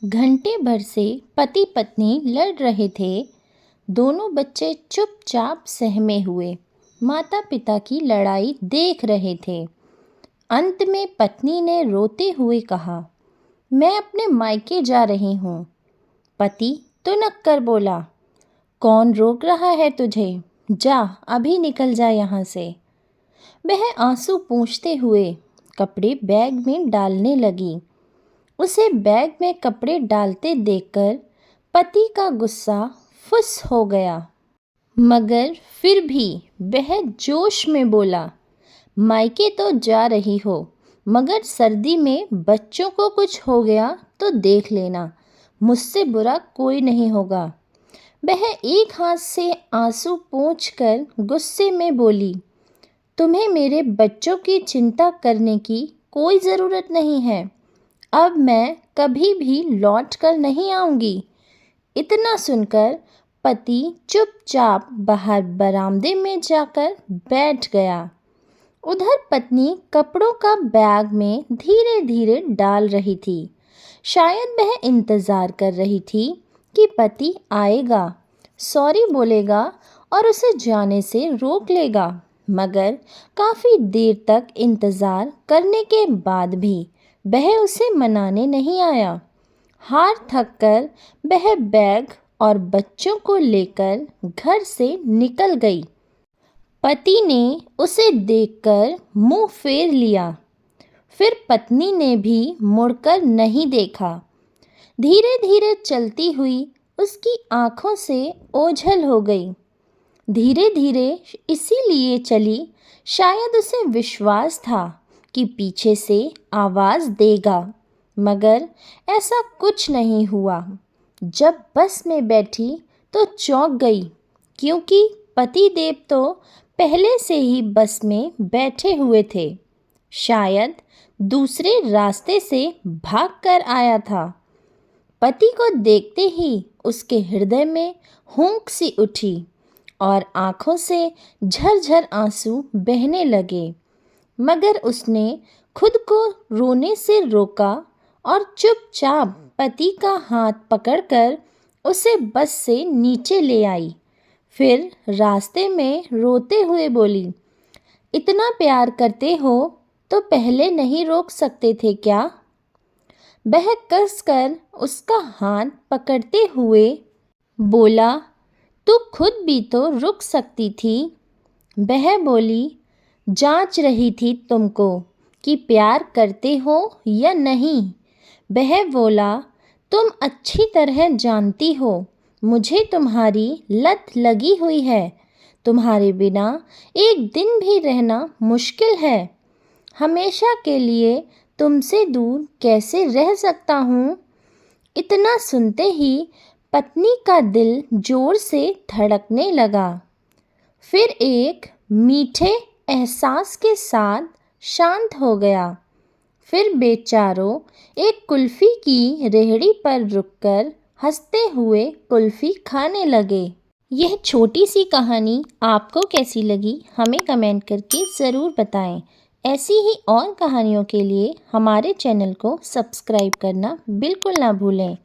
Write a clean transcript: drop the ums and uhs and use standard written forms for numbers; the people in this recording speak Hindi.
घंटे भर से पति पत्नी लड़ रहे थे। दोनों बच्चे चुपचाप सहमे हुए माता पिता की लड़ाई देख रहे थे। अंत में पत्नी ने रोते हुए कहा, मैं अपने मायके जा रही हूँ। पति तुनक कर बोला, कौन रोक रहा है तुझे? जा, अभी निकल जा यहाँ से। वह आंसू पोंछते हुए कपड़े बैग में डालने लगी। उसे बैग में कपड़े डालते देखकर पति का गुस्सा फुस हो गया, मगर फिर भी वह जोश में बोला, मायके तो जा रही हो, मगर सर्दी में बच्चों को कुछ हो गया तो देख लेना, मुझसे बुरा कोई नहीं होगा। वह एक हाथ से आंसू पोंछकर गुस्से में बोली, तुम्हें मेरे बच्चों की चिंता करने की कोई ज़रूरत नहीं है। अब मैं कभी भी लौट कर नहीं आऊँगी। इतना सुनकर पति चुपचाप बाहर बरामदे में जाकर बैठ गया। उधर पत्नी कपड़ों का बैग में धीरे धीरे डाल रही थी। शायद वह इंतज़ार कर रही थी कि पति आएगा, सॉरी बोलेगा और उसे जाने से रोक लेगा, मगर काफ़ी देर तक इंतज़ार करने के बाद भी वह उसे मनाने नहीं आया। हार थककर वह बैग और बच्चों को लेकर घर से निकल गई। पति ने उसे देखकर मुंह फेर लिया। फिर पत्नी ने भी मुड़कर नहीं देखा। धीरे धीरे चलती हुई उसकी आंखों से ओझल हो गई। धीरे धीरे इसीलिए चली, शायद उसे विश्वास था कि पीछे से आवाज़ देगा, मगर ऐसा कुछ नहीं हुआ। जब बस में बैठी तो चौंक गई, क्योंकि पति देव तो पहले से ही बस में बैठे हुए थे। शायद दूसरे रास्ते से भागकर आया था। पति को देखते ही उसके हृदय में हुंक सी उठी और आँखों से झरझर आंसू बहने लगे, मगर उसने खुद को रोने से रोका और चुपचाप पति का हाथ पकड़कर उसे बस से नीचे ले आई। फिर रास्ते में रोते हुए बोली, इतना प्यार करते हो तो पहले नहीं रोक सकते थे क्या? वह कसकर उसका हाथ पकड़ते हुए बोला, तू खुद भी तो रुक सकती थी। वह बोली, जांच रही थी तुमको कि प्यार करते हो या नहीं। वह बोला, तुम अच्छी तरह जानती हो मुझे तुम्हारी लत लगी हुई है। तुम्हारे बिना एक दिन भी रहना मुश्किल है। हमेशा के लिए तुमसे दूर कैसे रह सकता हूँ? इतना सुनते ही पत्नी का दिल जोर से धड़कने लगा। फिर एक मीठे एहसास के साथ शांत हो गया। फिर बेचारों एक कुल्फ़ी की रेहड़ी पर रुककर हंसते हुए कुल्फ़ी खाने लगे। यह छोटी सी कहानी आपको कैसी लगी हमें कमेंट करके ज़रूर बताएं। ऐसी ही और कहानियों के लिए हमारे चैनल को सब्सक्राइब करना बिल्कुल ना भूलें।